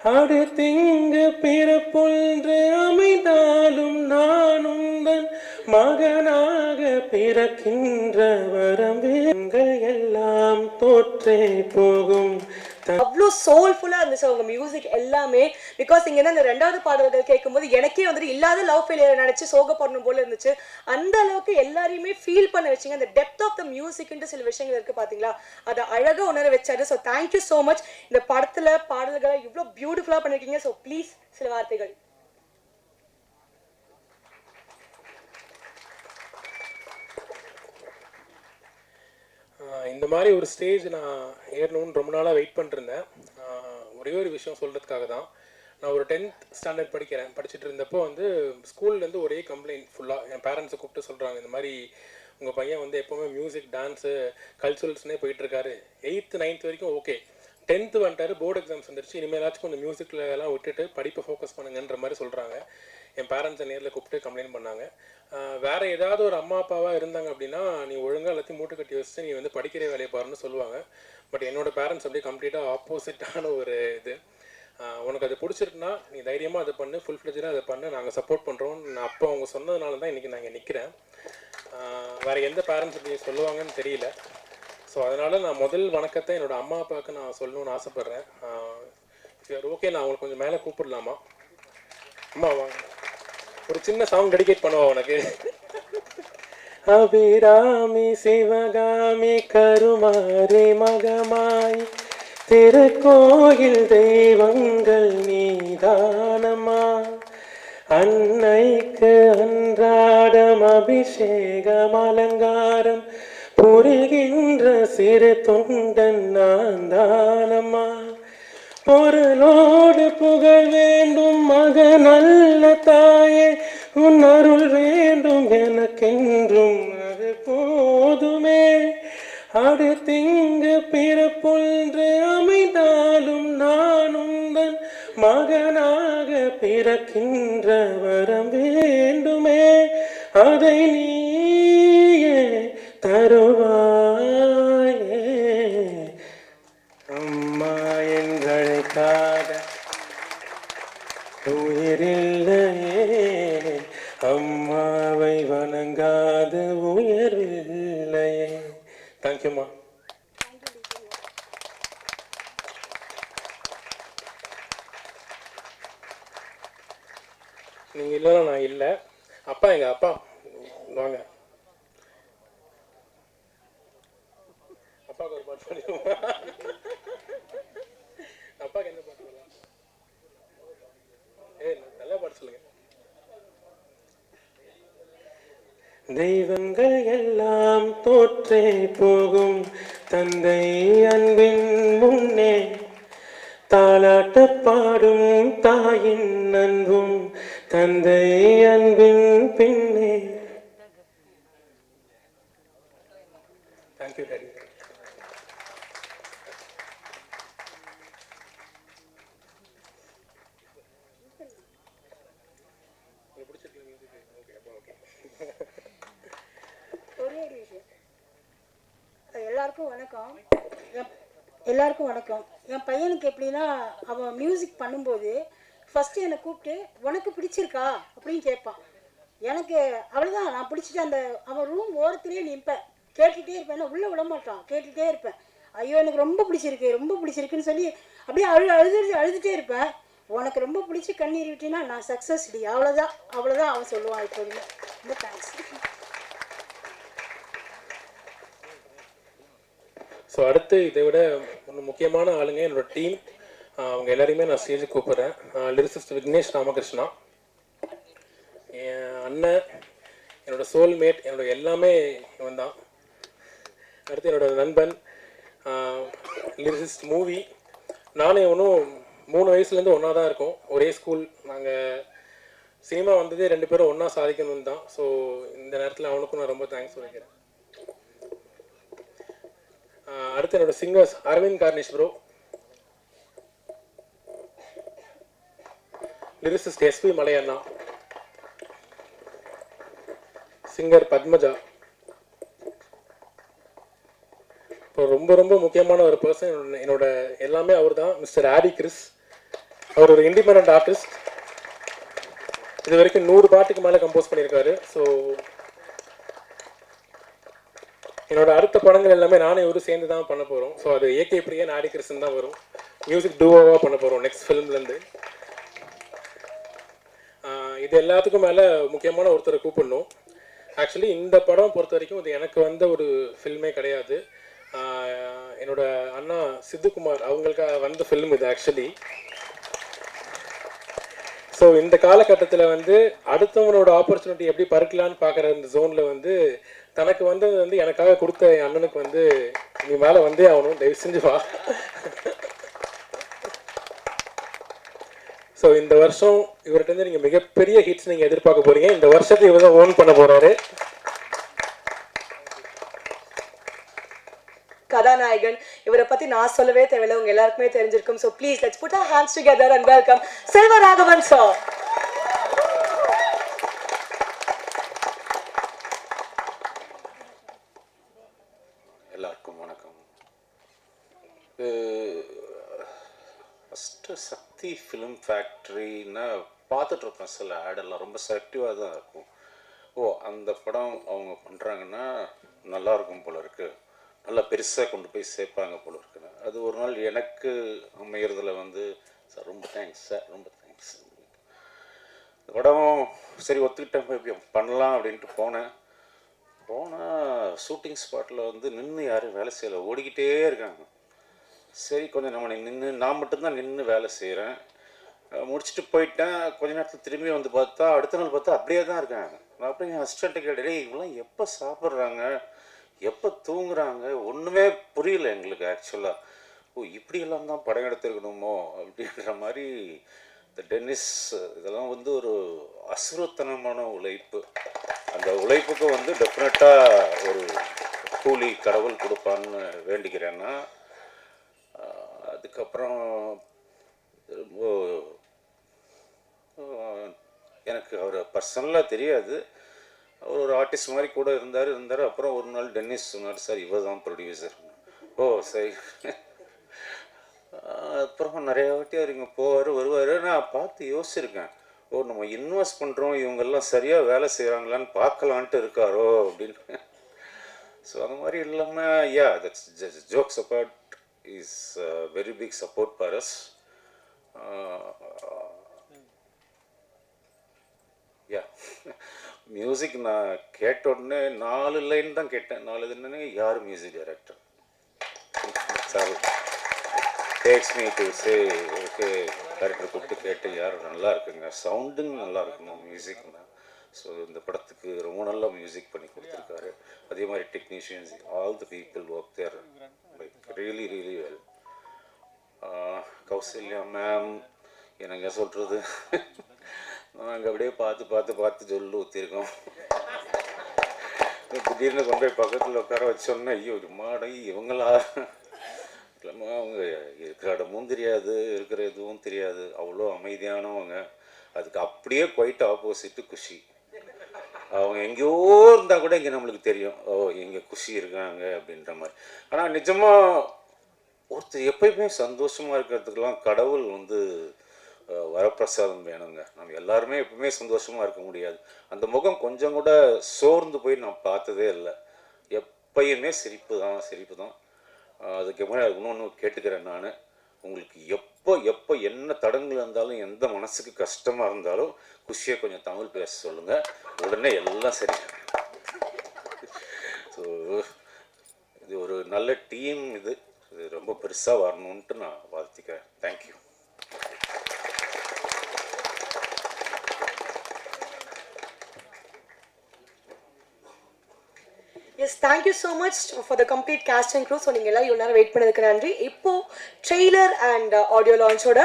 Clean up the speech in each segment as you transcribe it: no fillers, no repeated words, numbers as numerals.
அடுத்திங்கு பிறப்பொன்று அமைந்தாலும் நான் உந்தன் மகனாக பிறக்கின்ற வரம்பேங்கள் எல்லாம் தோற்றே போகும். அவ்வளோ சோல்ஃபுல்லா இருந்துச்சு அவங்க மியூசிக் எல்லாமே. பிகாஸ் இங்க இந்த ரெண்டாவது பாடல்கள் கேட்கும்போது எனக்கே வந்துட்டு இல்லாத லவ் ஃபெயிலியர் நினைச்சு சோகப்படணும் போல இருந்துச்சு. அந்த அளவுக்கு எல்லாரையுமே ஃபீல் பண்ண வச்சிங்க. அந்த டெப்த் ஆஃப் த மியூசிக்ன்ட்டு சில விஷயங்கள் இருக்கு பாத்தீங்களா, அதை அழகா உணர வச்சாரு. So thank you so much. இந்த படத்துல பாடல்களை இவ்வளோ பியூட்டிஃபுல்லா பண்ணிருக்கீங்க. ஸோ ப்ளீஸ் சில வார்த்தைகள். இந்த மாதிரி ஒரு ஸ்டேஜ் நான் ஏறணும்னு ரொம்ப நாளாக வெயிட் பண்ணிருந்தேன். ஒரே ஒரு விஷயம் சொல்கிறதுக்காக தான். நான் ஒரு 10th ஸ்டாண்டர்ட் படிச்சுட்டு இருந்தப்போ வந்து ஸ்கூல்லேருந்து ஒரே கம்ப்ளைண்ட் ஃபுல்லாக என் பேரண்ட்ஸை கூப்பிட்டு சொல்கிறாங்க, இந்த மாதிரி உங்கள் பையன் வந்து எப்போவுமே மியூசிக், டான்ஸு, கல்ச்சுரல்ஸ்னே போயிட்டுருக்காரு. 8th 9th வரைக்கும் ஓகே, 10th வந்துட்டாரு, போர்டு எக்ஸாம்ஸ் வந்துருச்சு, இனிமேலாச்சும் கொஞ்சம் மியூசிக்கில் எல்லாம் விட்டுட்டு படிப்பை ஃபோக்கஸ் பண்ணுங்கன்ற மாதிரி சொல்கிறாங்க. என் பேரண்ட்ஸை நேரில் கூப்பிட்டு கம்ப்ளைண்ட் பண்ணாங்க. வேறு ஏதாவது ஒரு அம்மா அப்பாவாக இருந்தாங்க அப்படின்னா, நீ ஒழுங்காக எல்லாத்தையும் மூட்டை கட்டி வச்சுட்டு நீ வந்து படிக்கிற வேலையை பாருன்னு சொல்லுவாங்க. பட் என்னோடய பேரண்ட்ஸ் அப்படியே கம்ப்ளீட்டாக ஆப்போசிட்டான ஒரு இது. உனக்கு அது பிடிச்சிருக்குன்னா நீ தைரியமாக அதை பண்ணு, ஃபுல் ஃப்ளெஜாக அதை பண்ணு, நாங்கள் சப்போர்ட் பண்ணுறோம். நான் அப்போ அவங்க சொன்னதுனால தான் இன்றைக்கி நான் இங்கே நிற்கிறேன். வேறு எந்த பேரண்ட்ஸ் இப்படி சொல்லுவாங்கன்னு தெரியல. ஸோ அதனால் நான் முதல் வணக்கத்தை என்னோடய அம்மா அப்பாவுக்கு நான் சொல்லணும்னு ஆசைப்பட்றேன். ஓகே, நான் அவங்களுக்கு கொஞ்சம் மேலே கூப்பிடலாமா? அம்மா வாங்க, ஒரு சின்ன சாங் டெடிகேட் பண்ணுவா உனக்கு. அபிராமி சிவகாமி கருமாரி மகமாய் திருக்கோயில் தெய்வங்கள் நீதானமா, அன்னைக்கு அன்றாடம் அபிஷேகம் அலங்காரம் புரிகின்ற சிறு தொண்டன் நான் தானம்மா, பொருளோடு புகழ் வேண்டும் மக நல்ல தாயே, உன் அருள் வேண்டும் எனக்கென்றும் அது போதுமே, அடுத்திங்கு பிறப்பொன்று அமைந்தாலும் நான் உந்தன் மகனாக பிறக்கின்ற வரம் வேண்டுமே, அதை நீயே தருவாயே, அம்மா எங்களுக்காக உயிரில்லையே, அம்மாவை வணங்காத உயர்வில்லையே. தேங்க்யூம்மா. நீங்கள் இல்லைன்னா நான் இல்லை. அப்பா, எங்கள் அப்பா வாங்க, அப்பாவுக்கு ஒரு பாட்டு சொல்லிடுவோம். அப்பாவுக்கு என்ன பாட்டு சொல்லலாம்? நல்லா பாட்டு சொல்லுங்க. தெய்வங்கள் எல்லாம் தோற்றே போகும் தந்தை அன்பின் முன்னே, தாலாட்ட பாடும் தாயின் அன்பும் தந்தை அன்பின் பின்னே. Thank you daddy. எல்லாருக்கும் வணக்கம். என் பையனுக்கு எப்படின்னா, அவன் மியூசிக் பண்ணும்போது ஃபஸ்ட்டு என்னை கூப்பிட்டு உனக்கு பிடிச்சிருக்கா அப்படின்னு கேட்பான். எனக்கு அவ்வளோதான், நான் பிடிச்சிட்டு அந்த அவன் ரூம் ஓரத்துலேயே நிற்பேன், கேட்டுகிட்டே இருப்பேன். உள்ளே விட மாட்டான், கேட்டுகிட்டே இருப்பேன். ஐயோ எனக்கு ரொம்ப பிடிச்சிருக்கு ரொம்ப பிடிச்சிருக்குன்னு சொல்லி அப்படியே அழுதுகிட்டே இருப்பேன். உனக்கு ரொம்ப பிடிச்சி கண்ணீர் விட்டினா நான் சக்ஸஸ் டி, அவ்வளோதான் அவ்வளோதான் அவன் சொல்லுவான் எப்போதுமே. ரொம்ப தேங்க்ஸ். ஸோ அடுத்து இதை விட ஒன்று முக்கியமான ஆளுங்க என்னோட டீம். அவங்க எல்லாரையுமே நான் ஸ்டேஜுக்கு கூப்பிட்றேன். லிரிசிஸ்ட் விக்னேஷ் ராமகிருஷ்ணா, என் அண்ணன், என்னோட சோல்மேட், என்னோட எல்லாமே இவன் தான். அடுத்து என்னோட நண்பன், லிரிசிஸ்ட் மூவி. நானும் இவனும் 3 வயசுலேருந்து ஒன்றா தான் இருக்கோம், ஒரே ஸ்கூல். நாங்கள் சினிமா வந்ததே 2 பேரும் ஒன்றா சாதிக்கணும்னு தான். ஸோ இந்த நேரத்தில் அவனுக்கும் நான் ரொம்ப தேங்க்ஸ் சொல்லிக்கிறேன். அடுத்து என்னோட சிங்கர்ஸ் அரவிந்த் கார்னிஷ் ப்ரோ, லிரிசிஸ்ட் எஸ்பி மலையண்ணா, சிங்கர் பத்மஜா. இப்போ ரொம்ப ரொம்ப முக்கியமான ஒரு பர்சன், என்னோட எல்லாமே அவர் தான், மிஸ்டர் ஆரி கிறிஸ். அவர் ஒரு இண்டிபெண்ட் ஆர்டிஸ்ட். இது வரைக்கும் 100 பாட்டுக்கு மேலே கம்போஸ் பண்ணியிருக்காரு. ஸோ என்னோட அடுத்த படங்கள் எல்லாமே நானும் இவரும் சேர்ந்து தான் பண்ண போகிறோம். ஸோ அது ஏகே பிரியன் ஆடி கிருஷ்ணன் தான் வரும். மியூசிக் டூவோவாக பண்ண போகிறோம் நெக்ஸ்ட் ஃபிலிம்லேருந்து. இது எல்லாத்துக்கும் மேலே முக்கியமான ஒருத்தரை கூப்பிடணும். ஆக்சுவலி இந்த படம் பொறுத்த வரைக்கும் இது எனக்கு வந்த ஒரு ஃபில்மே கிடையாது. என்னோட அண்ணா சித்துக்குமார் அவங்களுக்காக வந்த ஃபில்ம் இது ஆக்சுவலி. ஸோ இந்த காலகட்டத்தில் வந்து அடுத்தவனோட ஆப்பர்ச்சுனிட்டி எப்படி பறக்கலான்னு பார்க்குற இந்த ஜோனில் வந்து தனக்கு வந்தது வந்து எனக்காக கொடுத்த என் அண்ணனுக்கு வந்து நீ மேலே வந்தே ஆகணும், தயவு செஞ்சு வா. ஸோ இந்த வருஷம் இவர்கிட்ட நீங்கள் மிகப்பெரிய ஹிட்ஸ் நீங்கள் எதிர்பார்க்க போகிறீங்க. இந்த வருஷத்தை இவர் தான் ஓன் பண்ண போகிறாரு. கதாநாயகன் இவரை பத்தி நான் சொல்லவே தேவையில்லை, உங்க எல்லாருக்குமே தெரிஞ்சிருக்கும். So please let's put our hands together and welcome Selvaraghavan sir. எல்லாருக்கும் வணக்கம். ஃபஸ்ட்டு சக்தி ஃபிலிம் ஃபேக்ட்ரின்னா பார்த்துட்ருப்பேன். சில ஆடெல்லாம் ரொம்ப செலக்டிவாக தான் இருக்கும். அந்த படம் அவங்க பண்ணுறாங்கன்னா நல்லாயிருக்கும் போல இருக்குது, நல்லா பெருசாக கொண்டு போய் சேர்ப்பாங்க போல இருக்குன்னு. அது ஒரு நாள் எனக்கு அமையிறதுல வந்து சார் ரொம்ப தேங்க்ஸ் சார், ரொம்ப தேங்க்ஸ். இந்த படம் சரி ஒத்துக்கிட்டேன், போய் இப்படி பண்ணலாம் அப்படின்ட்டு போனேன். போனால் ஷூட்டிங் ஸ்பாட்டில் வந்து நின்று யாரும் வேலை செய்யலை, ஓடிக்கிட்டே இருக்காங்க. சரி கொஞ்சம் நம்ம நான் மட்டும்தான் நின்று வேலை செய்கிறேன். முடிச்சுட்டு போயிட்டேன். கொஞ்ச நேரத்தில் திரும்பி வந்து பார்த்தா அடுத்த நாள் பார்த்தா அப்படியே தான் இருக்காங்க. நான் அப்படியே என் அசிஸ்டண்ட்டை கேட்டேன், இவங்களாம் எப்போ சாப்பிட்றாங்க, எப்போ தூங்குறாங்க, ஒன்றுமே புரியல எங்களுக்கு ஆக்சுவலாக. இப்படியெல்லாம் தான் படம் எடுத்துருக்கணுமோ அப்படின்ற மாதிரி. இந்த டென்னிஸ் இதெல்லாம் வந்து ஒரு அசுரத்தனமான உழைப்பு. அந்த உழைப்புக்கு வந்து டெஃபினட்டாக ஒரு கூலி கடவுள் கொடுப்பான்னு வேண்டிக்கிறேன்னா. அதுக்கப்புறம் எனக்கு அவரை பர்சனலாக தெரியாது, அவர் ஒரு ஆர்டிஸ்ட் மாதிரி கூட இருந்தார். அப்புறம் ஒரு நாள் டென்னிஸ் சொன்னார், சார் இவர் தான் ப்ரொடியூசர். சரி. அப்புறம் நிறைய வாட்டி அவர் இங்கே போவார் வருவார். நான் பார்த்து யோசிச்சிருக்கேன், நம்ம இன்வெஸ்ட் பண்ணுறோம், இவங்கெல்லாம் சரியாக வேலை செய்கிறாங்களான்னு பார்க்கலான்ட்டு இருக்காரோ அப்படின்னு. ஸோ அந்த மாதிரி இல்லாமல் that's jokes apart is very big support for us. Music நான் கேட்ட உடனே 4 லைன் தான் கேட்டேன். 4 என்னன்னு யார் music director sir tax me to say okay. Director கூப்பிட்டு கேட்டு யார் நல்லா இருக்குங்க, சவுண்டிங் நல்லா இருக்கணும் மியூசிக்னா. ஸோ இந்த படத்துக்கு ரொம்ப நல்லா மியூசிக் பண்ணி கொடுத்துருக்காரு. அதே மாதிரி technicians all the people work there like really really well. Kausalya ma'am என்னங்க சொல்கிறது, நாங்கள் அப்படியே பார்த்து சொல்லு ஊற்றிருக்கோம். திடீர்னு கொண்டு போய் பக்கத்தில் உட்கார வச்சோன்னா ஐயோ மாடை இவங்களா இல்லைம்மா, அவங்க இருக்கிற இடமும் தெரியாது, இருக்கிற எதுவும் தெரியாது, அவ்வளோ அமைதியானவங்க. அதுக்கு அப்படியே குவைட் ஆப்போசிட்டு குஷி. அவங்க எங்கேயோ இருந்தால் கூட இங்கே நம்மளுக்கு தெரியும், இங்கே குஷி இருக்காங்க அப்படின்ற மாதிரி. ஆனால் நிஜமாக ஒருத்தர் எப்பயுமே சந்தோஷமாக இருக்கிறதுக்கெல்லாம் கடவுள் வந்து வரப்பிரசாதம் வேணுங்க. நம்ம எல்லாருமே எப்பவுமே சந்தோஷமாக இருக்க முடியாது. அந்த முகம் கொஞ்சம் கூட சோர்ந்து போய் நான் பார்த்ததே இல்லை. எப்பயுமே சிரிப்பு தான். அதுக்கு முன்னாடி இன்னொன்று கேட்டுக்கிறேன் நான், உங்களுக்கு எப்போ என்ன தடங்கள் இருந்தாலும், எந்த மனசுக்கு கஷ்டமாக இருந்தாலும் குஷியை கொஞ்சம் தமிழ் பேச சொல்லுங்கள், உடனே எல்லாம் சரி. ஸோ இது ஒரு நல்ல டீம், இது ரொம்ப பெருசாக வரணுன்ட்டு நான் வாழ்த்திக்கிறேன். Thank you. Yes, thank you so much for the complete cast and crew. So நீங்கள் எல்லாம் இவ்வளோ நேரம் வெயிட் பண்ணதுக்கு நன்றி. இப்போ ட்ரெய்லர் அண்ட் ஆடியோ லான்ச்சோட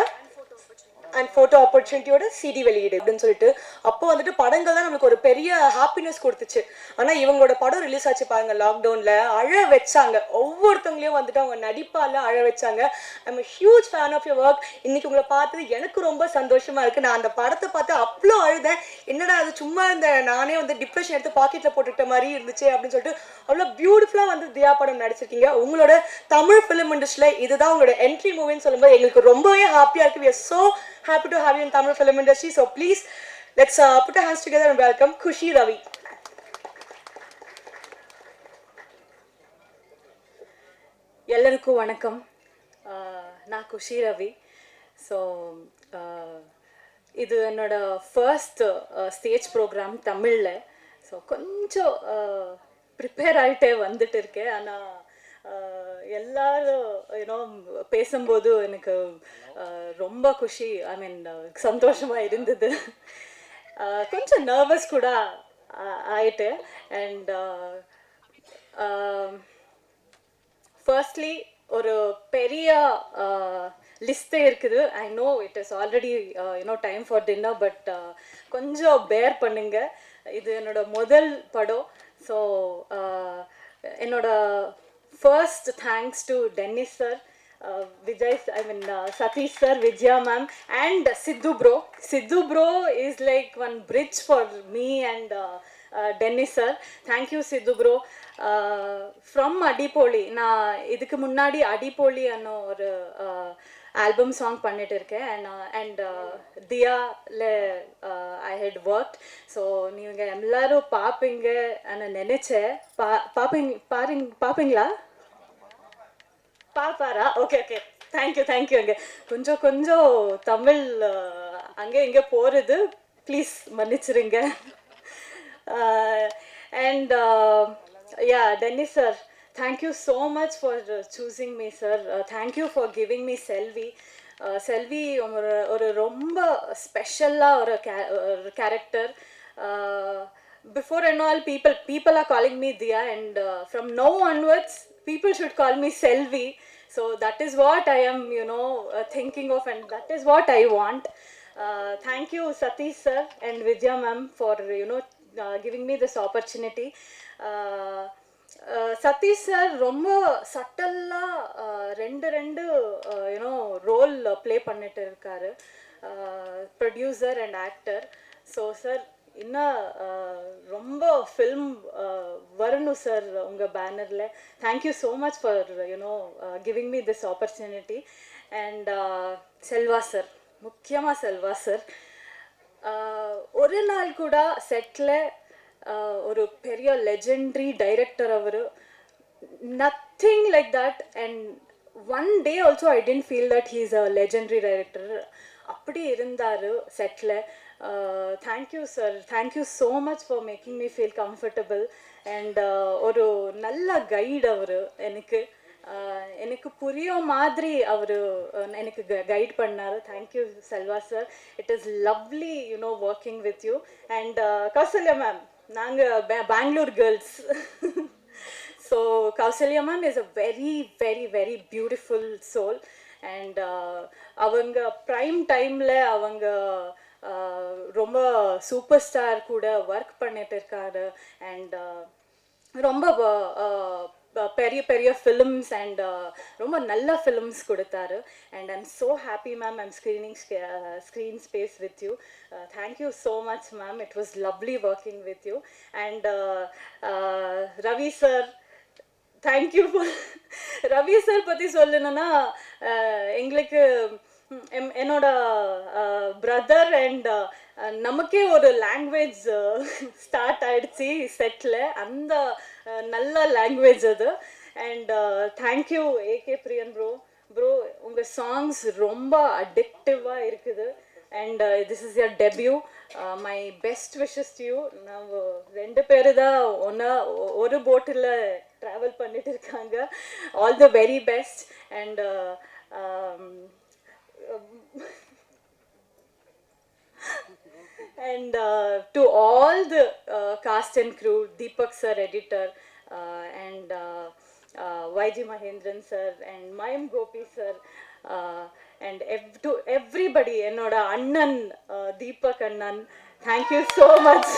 அண்ட் ஃபோட்டோ ஆப்பர்ச்சுனிட்டியோட சிடி வெளியீடு அப்படின்னு சொல்லிட்டு அப்போ வந்துட்டு படங்கள் தான் நம்மளுக்கு ஒரு பெரிய ஹாப்பினஸ் கொடுத்துச்சு. ஆனால் இவங்களோட படம் ரிலீஸ் ஆச்சு பாருங்க லாக்டவுனில், அழ வச்சாங்க. ஒவ்வொருத்தவங்களையும் வந்துட்டு அவங்க நடிப்பால் அழ வச்சாங்க. I'm huge fan of your work. இன்னைக்கு உங்களை பார்த்தது எனக்கு ரொம்ப சந்தோஷமா இருக்கு. நான் அந்த படத்தை பார்த்து அவ்வளோ அழுதேன். என்னடா அது சும்மா இந்த நானே வந்து டிப்ரெஷன் எடுத்து பாக்கெட்டில் போட்டுக்கிட்ட மாதிரி இருந்துச்சு அப்படின்னு சொல்லிட்டு அவ்வளோ பியூட்டிஃபுல்லாக வந்து தியா படம் நடிச்சிருக்கீங்க. உங்களோட தமிழ் ஃபிலிம் இண்டஸ்ட்ரியில் இதுதான் உங்களோட என்ட்ரி மூவின்னு சொல்லும்போது எங்களுக்கு ரொம்பவே ஹாப்பியாக இருக்குது. We are so happy to have you in Tamil film industry. So please, let's put our hands together and welcome Khushi Ravi. எல்லாருக்கும் வணக்கம். நான் குஷி ரவி. ஸோ இது என்னோட ஃபர்ஸ்ட் ஸ்டேஜ் ப்ரோக்ராம் தமிழில். ஸோ கொஞ்சம் ப்ரிப்பேர் ஆகிட்டே வந்துட்டு இருக்கேன். ஆனால் எல்லாரும் யூனோ பேசும்போது எனக்கு ரொம்ப குஷி, ஐ மீன் சந்தோஷமாக இருந்தது. கொஞ்சம் நர்வஸ் கூட ஆயிட்டு. அண்ட் ஃபர்ஸ்ட்லி ஒரு பெரிய லிஸ்ட்டே இருக்குது. I know it is already you know time for dinner, but கொஞ்சம் பேர் பண்ணுங்க. இது என்னோட முதல் படம். ஸோ என்னோட first thanks to Dennis sir, Vijay, I mean Satish sir, Vijaya ma'am and Sidhu bro. Sidhu bro is like one bridge for me and Dennis sir. Thank you Sidhu bro. From Adipoli, na idukku munnadi Adipoli anno ஒரு album song பண்ணிட்டு இருக்கேன். And தியால I head work. So நீங்கள் எல்லாரும் பார்ப்பீங்க நினச்சேன். பார்ப்பீங்களா? பார்ப்பாரா? Okay okay, thank you. அங்கே கொஞ்சம் தமிழ் அங்கே இங்கே போகிறது, ப்ளீஸ் மன்னிச்சிருங்க. And yeah Dennis sir, thank you so much for choosing me sir. Thank you for giving me Selvi. Selvi ஒரு ரொம்ப ஸ்பெஷலாக ஒரு character. Before and all, people are calling me Diya, and from now onwards people should call me Selvi. So that is what I am thinking of, and that is what I want. Thank you Satish sir and Vijaya ma'am for giving me this opportunity. Satish sir ரொம்ப சட்டலாக ரெண்டு role play பண்ணிட்டு இருக்காரு, producer and actor. So sir இன்னும் ரொம்ப film வரணும் sir உங்கள் பேனரில். Thank you so much for giving me this opportunity. And Selva sir, முக்கியமாக செல்வா சார், ஒரு நாள் கூட செட்டில் ஒரு பெரிய லெஜெண்டரி டைரக்டர் அவர், nothing like that. And one day also I didn't feel that he is a legendary director. அப்படி இருந்தார் செட்டில். Thank you sir, thank you so much for making me feel comfortable. And ஒரு நல்ல கைடு அவர். எனக்கு புரிய மாதிரி அவர் எனக்கு கைட் பண்ணார். Thank you Selva sir. It is lovely working with you. And Kausalya ma'am, நாங்கள் Bangalore girls. So Kausalya ma'am is a very very very beautiful soul. And அவங்க prime டைமில் அவங்க ரொம்ப சூப்பர் ஸ்டார் கூட ஒர்க் பண்ணிட்டு இருக்காரு. அண்ட் ரொம்ப பெரிய ஃபிலிம்ஸ் அண்ட் ரொம்ப நல்ல ஃபிலிம்ஸ் கொடுத்தாரு. And I'm so happy ma'am, I'm screen space with you. Thank you so much ma'am. It was lovely working with you. And Ravi sir, thank you for. Ravi sir பற்றி சொல்லணுன்னா, எங்களுக்கு என்னோட பிரதர் அண்ட் நமக்கே ஒரு லாங்குவேஜ் ஸ்டார்ட் ஆயிடுச்சு செட்டில். அந்த நல்ல லாங்குவேஜ் அது. And thank you AK Priyan bro, உங்கள் சாங்ஸ் ரொம்ப அடிக்டிவாக இருக்குது. And this is your debut. My best wishes to you. நான் ரெண்டு பேர் தான் ஒரு போட்டில் ட்ராவல் பண்ணிட்டு இருக்காங்க. All the very best. And and to all the cast and crew, Deepak sir, editor, and YG Mahendran sir and Mayam Gopi sir, and to everybody. Everybody, என்னோட அண்ணன் தீபக் அண்ணன், தேங்க்யூ ஸோ மச்.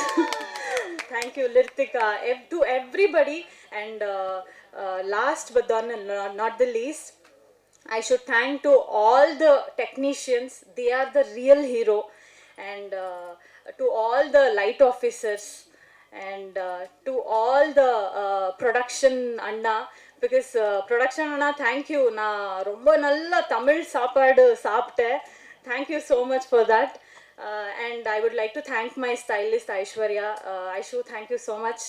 தேங்க்யூ லிர்த்திகா, to everybody. And last but not the least, I should thank to all the technicians. They are the real hero. And to all the light officers, and to all the production anna, because production anna, thank you. Na romba nalla Tamil saapadu saapte. Thank you so much for that. And I would like to thank my stylist Aishwarya. Aishu, thank you so much.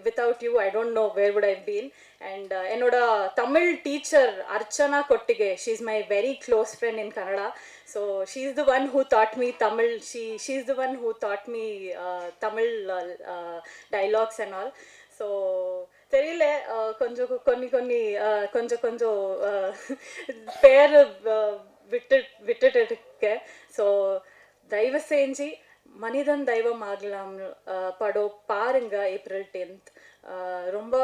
Without you, I don't know where would I been. And enoda Tamil teacher Archana Kottige, she's my very close friend in Kannada. So she's the one who taught me Tamil. She's the one who taught me Tamil dialogues and all. So தெரியல, கொஞ்சம் கொஞ்சம் பேர் விட்டுட்டு இருக்கேன். So தயவு செஞ்சு மனிதன் தெய்வம் ஆகலாம் படம் பாருங்க, ஏப்ரல் 10th. ரொம்ப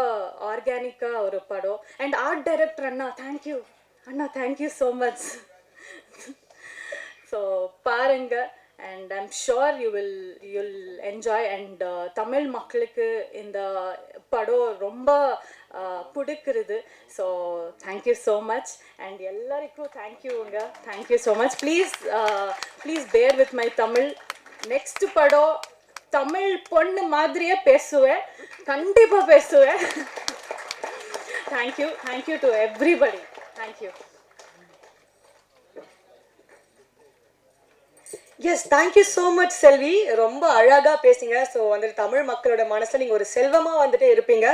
ஆர்கானிக்காக ஒரு படம். அண்ட் ஆர்ட் டைரக்டர் அண்ணா, தேங்க்யூ அண்ணா, தேங்க்யூ ஸோ மச். ஸோ பாருங்க, and I'm sure you'll enjoy. And Tamil மக்களுக்கு இந்த படம் ரொம்ப பிடிக்கிறது. So thank you so much. And எல்லாருக்கும் தேங்க்யூங்க, thank you so much. Please bear with my Tamil. Next படம் தமிழ் பொண்ணு மாதிரியே பேசுவேன், கண்டிப்பாக பேசுவேன். Thank you to everybody. Thank you. Yes, thank you so much Selvi, ரொம்ப அழகாக பேசுங்க. ஸோ வந்துட்டு தமிழ் மக்களோட மனசில் நீங்கள் ஒரு செல்வமாக வந்துட்டு இருப்பீங்க.